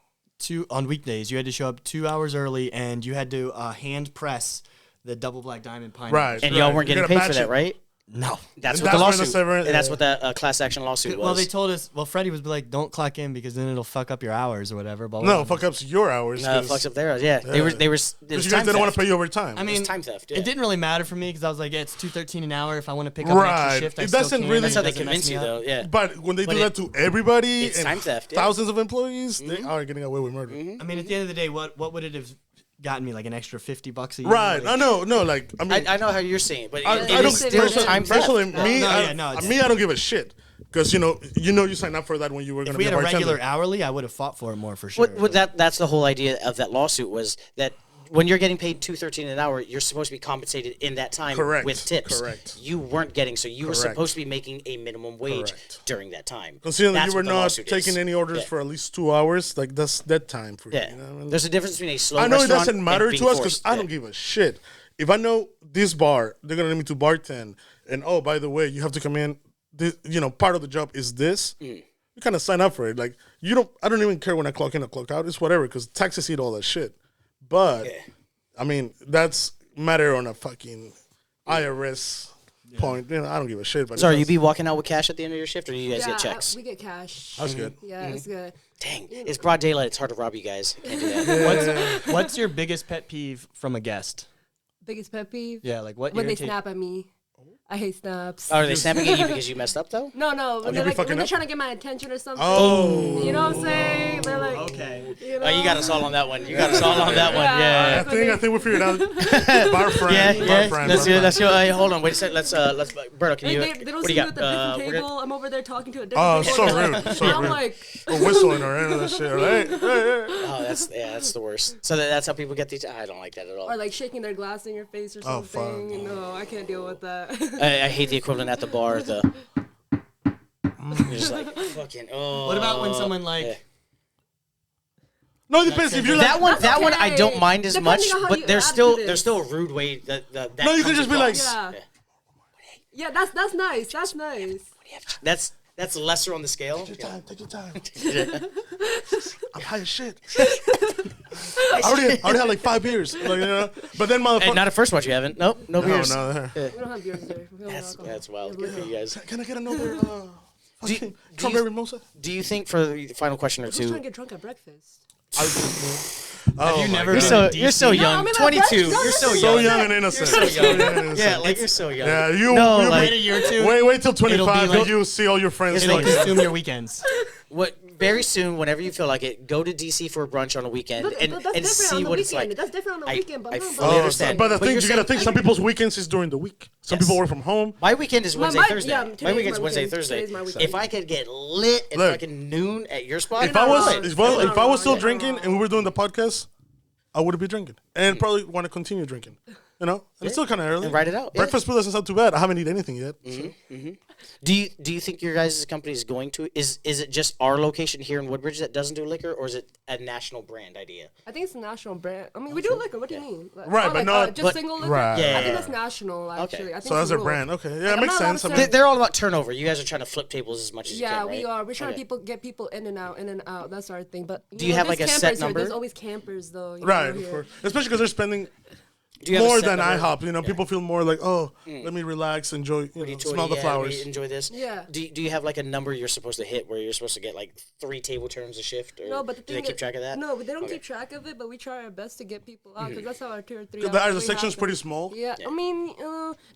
on weekdays. You had to show up 2 hours early, and you had to hand press the double black diamond pine. Right. And y'all weren't You getting gotta paid for match that, it. right? No. That's And what the that's when the lawsuit. severance- And that's what that class action lawsuit was. Well, they told us. Well, Freddie was like, "Don't clock in because then it'll fuck up your hours or whatever." Blah, blah, No, blah. fuck ups your hours. No, it fucks up theirs. Yeah, they were. Because It was you guys time didn't want theft. to pay you overtime. I mean, time theft. Yeah. It didn't really matter for me because I was like, "Yeah, it's $2.13 an hour. If I want to pick up an Right. extra shift, I It still doesn't can. really- That's It how they doesn't mess convince me you, up. though. Yeah. But when they But do that to everybody it's and time theft, yeah. thousands of employees, they are getting away with murder. I mean, at the end of the day, what would it have gotten me? Like an extra $50 a year? Right. Like, I know. No, like, I mean, I know how you're saying, but I it don't is still personally- time theft. personally, me, No, I, yeah, no, it's- me, I don't give a shit. Because, you signed up for that when you were going If to we be had a a bartender. regular hourly, I would have fought for it more for sure. That's the whole idea of that lawsuit was that when you're getting paid $2.13 an hour, you're supposed to be compensated in that time Correct. with tips. Correct. You weren't getting, so you were Correct. supposed to be making a minimum wage Correct. during that time. Considering that That's you were what the not lawsuit taking is. any orders Yeah. for at least 2 hours, like, that's that time for Yeah, you. You know what I mean? there's a difference between a slow I know it restaurant doesn't matter and to being us because forced. I don't give a shit. If I know this bar, they're gonna need me to bartend, and oh, by the way, you have to come in. This, part of the job is this. You kind of sign up for it. Like you don't. I don't even care when I clock in or clock out. It's whatever because taxes eat all that shit. But I mean, that's matter on a fucking IRS point. I don't give a shit. But Sorry, you be walking out with cash at the end of your shift, or do you guys Yeah, get checks? we get cash. That's good. Yeah, it's good. Dang, it's broad daylight. It's hard to rob you guys. Can't do that. What's your biggest pet peeve from a guest? Biggest pet peeve? Yeah, like what When they irritates- snap at me. I hate snaps. Are they snapping at you because you messed up though? No, you they're be like, fucking when they're up? trying to get my attention or something. Oh. You know what I'm saying? They're like, Okay. you know? You got us all on that one. You got us all on that one. Yeah. Yeah. I think we figured out. Bar friend. Yeah. Bar friend. Let's bar go. friend. Let's go. Hold on. Wait a second. Let's. Berto, can you? They don't What do see you me at the got? different We're table. good. I'm over there talking to a Oh, different so table. rude. So And I'm rude. like, Or whistling or any of that shit. Hey. Oh, that's the worst. So that's how people get these. I don't like that at all. or like shaking their glass in your face or Oh, fuck. something. No, I can't deal with that. I hate the equivalent at the bar. The you're just like fucking. Oh. What about when someone like? Yeah. No, it depends. If you're like, That one, That's that one, I okay. don't mind as Depending much, on how but you there's add still to there's this. still a rude way that that. No, you can comes just be like- across. Yeah. Yeah, that's nice. That's nice. That's lesser on the scale. Take your time. I'm high as shit. I already had like 5 beers. Like, you know? But then Hey, motherfucker. not a first watch you haven't. Nope, no beers. No. We don't have beers there. We don't have alcohol. That's wild. Good for you guys. Can I get another fucking do strawberry you- mimosa? Do you think for the final question or Who's trying to two? get drunk at breakfast? Have you never? You're been so to you're so DC? No, young. I mean, like, 22. that's- You're so that's So young. young and innocent. You're so young. and innocent. Yeah, like you're so young. Yeah, you. No, you like- Wait a year or two. wait till It'll be 25 like- and you see all your friends. It'll like, consume your weekends. What? Very soon, whenever you feel like it, go to DC for a brunch on a weekend But and that's and different see on the what weekend. it's like. That's different on the weekend. But I no, fully but- understand. But the But thing, you're you gotta saying- think, some people's weekends is during the week. Some Yes. people work from home. My weekend is Wednesday, my- Thursday. yeah, My today's weekend's my Wednesday, weekend. Thursday. Today's my weekend. If I could get lit at Look. fucking noon at your spot, If I was, wrong. if You're I not was still wrong. drinking and we were doing the podcast, I would be drinking and probably want to continue drinking. You know, and it's still kind of early. And write it out, yeah. Breakfast food doesn't sound too bad. I haven't eaten anything yet. So. Do you think your guys' company is going to is it just our location here in Woodbridge that doesn't do liquor, or is it a national brand idea? I think it's a national brand. I mean, we do liquor. What do you mean? Like, Right, but like, not- just but- single liquor. Right. Yeah. I think that's national. Actually, I think So that's it's their rule. brand. Okay, yeah, Like, it makes I'm not allowed sense. to I serve- mean, They're all about turnover. You guys are trying to flip tables as much as you Yeah, can, right? we are. We're trying Okay. to get people in and out. That's our thing. But Do you have, there's like, a set campers here. number? There's always campers though. you right, know, of here. course. Especially because they're spending Do you have a more set than number? IHOP. You know, people feel more like, oh, let me relax, enjoy, you know, Tour, smell the yeah, flowers. we enjoy this. Yeah. Do you have like a number you're supposed to hit where you're supposed to get like 3 table turns a shift? Or No, but the do thing they keep is- track of that? No, but they don't Okay. keep track of it. But we try our best to get people out because that's how our 2 or 3 The hours section's happen. pretty small. Yeah, I mean,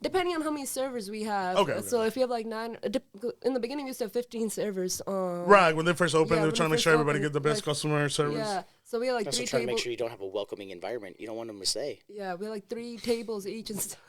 depending on how many servers we have. Okay, So if you have like 9, in the beginning we used to have 15 servers. Right, when they first opened, Yeah, they were when trying to they make sure first everybody opened, get the best like- customer service. Yeah, so we had like Also 3 trying to make tables. sure you don't have a welcoming environment. You don't want them to stay. Yeah, we had like 3 tables each and stuff.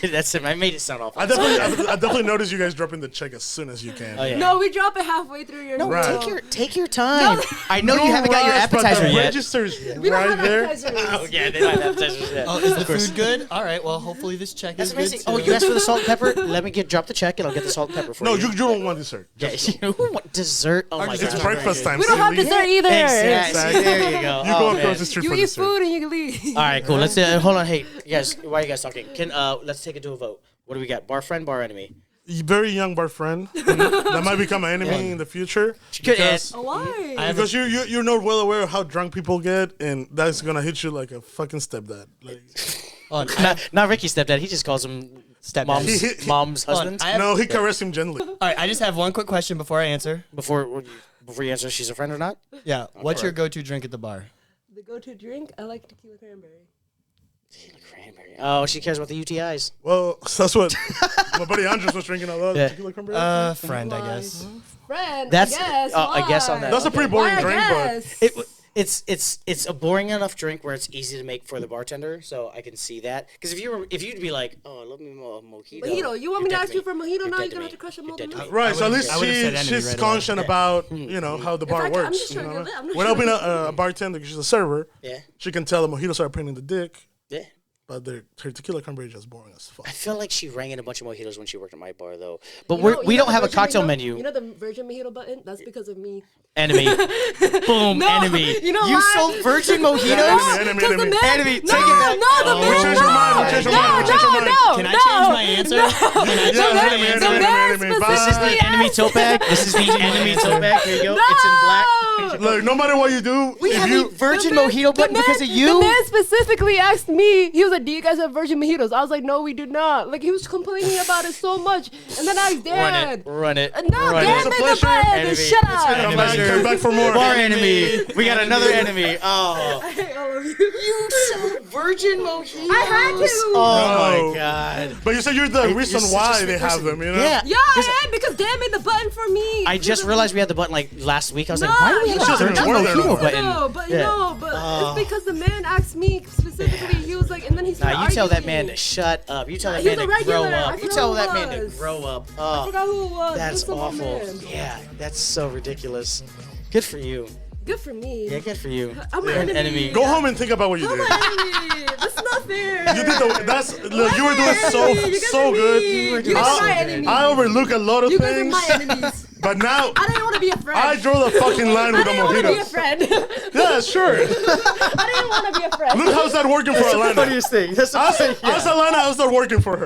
That's it. I made it sound awful. I definitely noticed you guys dropping the check as soon as you can. Oh, yeah. No, we drop it halfway through your No, Right. take your time. I know you haven't got your Rush, but appetizer the yet. register's We don't right have there. appetizers. Oh yeah, they don't have appetizers yet. Oh, is the food good? All right. Well, hopefully this check That's is good amazing. too. Oh, you asked for the salt and pepper? Let me drop the check and I'll get the salt and pepper for No, you. you don't want dessert. Yeah, who want dessert? Oh my It's god. breakfast time. We don't have silly. dessert either. Exactly. There you go. You Oh, go man. across the street You for eat dessert. food and you can leave. All right, cool. Let's hold on. Hey, you guys, why are you guys talking? Can let's take it to a vote. What do we got? Bar friend, bar enemy. Very young bar friend that might become an enemy in the future. Good Because, Why? because you're not well aware of how drunk people get, and that's gonna hit you like a fucking stepdad. Like, Oh, and I- Not Ricky's stepdad. He just calls him Stepdad. mom's Hold on, husband. I have- no, he caressed him gently. all right. I just have one quick question before I answer. Before you answer, if she's a friend or not. Yeah. What's your go-to drink at the bar? The go-to drink, I like tequila cranberry. Cranberry. Oh, she cares about the UTIs. Well, that's what my buddy Andres was drinking a lot. Yeah. Tequila cranberry. Friend, I guess. Friend, That's- I guess. I guess on why? that. That's a pretty boring Why, I drink, but guess? It's a boring enough drink where it's easy to make for the bartender, so I can see that. Because if you'd be like, oh, I love me a mojito. Mojito. You want me to You're ask dead you for mojito? You're Now dead you're to gonna me. have to crush a You're mold dead in to me. me. Right, so at least I would've said enemy she's right away. conscious about how the bar I'm works. just you trying to know? get lit. I'm not When trying helping a bartender, because she's a server, Yeah, she can tell the mojitos are a pain in the dick, yeah. but her tequila cranberry is just boring as fuck. I feel like she rang in a bunch of mojitos when she worked at my bar, though. But You we know don't the have a virgin cocktail mojito? menu. You know the virgin mojito button? That's because of me. Enemy. Boom. No, enemy. you know you why? sold virgin mojitos. Enemy. Because the man, Enemy, no, take it back. no, the Oh, man, change your mind, we change your no, mind, we change your mind. no, Can I no, change my answer? no. Can I change Yeah, my enemy, answer? enemy, man enemy, specifically This is the enemy tote bag. This is the enemy tote bag. Here you go. No. It's in black. No, Look, no matter what you do, We if have you a virgin The man- mojito button the because of man- you. The man specifically asked me. He was like, "Do you guys have virgin mojitos?" I was like, "No, we do not." Like he was complaining about it so much, and then I asked Dad. Run it. No, run Dad it. a made the pleasure. button. Enemy. Shut It's up. been a come back, pleasure. come back for more. Bar enemy. We got another enemy. Oh. I hate all of you. You sell virgin mojitos. I had to. Oh No. my god. But you said you're the reason such a why sweet they have person. them, you know? Yeah. Yeah, I am because Dad made the button for me. I just realized we had the button like last week. I was like, No, why do we have it a doesn't virgin work there no mojito more. button? No, but Yeah. it's because the man asked me specifically. He was like, and then he started Nah, you tell that arguing. man to shut up. You tell that He man was to a regular. grow I up. You forgot tell who that it man to was. grow up. I Oh, forgot who it was. that's It was some awful. man. Yeah, that's so ridiculous. Good for you. Good for me. Yeah, good for you. I'm You're an an enemy. Go home and think about what you I'm did. an enemy. That's not fair. You did the. That's look. You were doing so good. You guys are my enemies. I overlook a lot of You guys are things, my enemies. but now I didn't want to be a friend. I draw the fucking line I with the didn't want to be a mojitos. friend. Yeah, sure. I didn't want to be a friend. Look how's that working for Alana. Funniest thing. That's How's Alana? How's that working for her?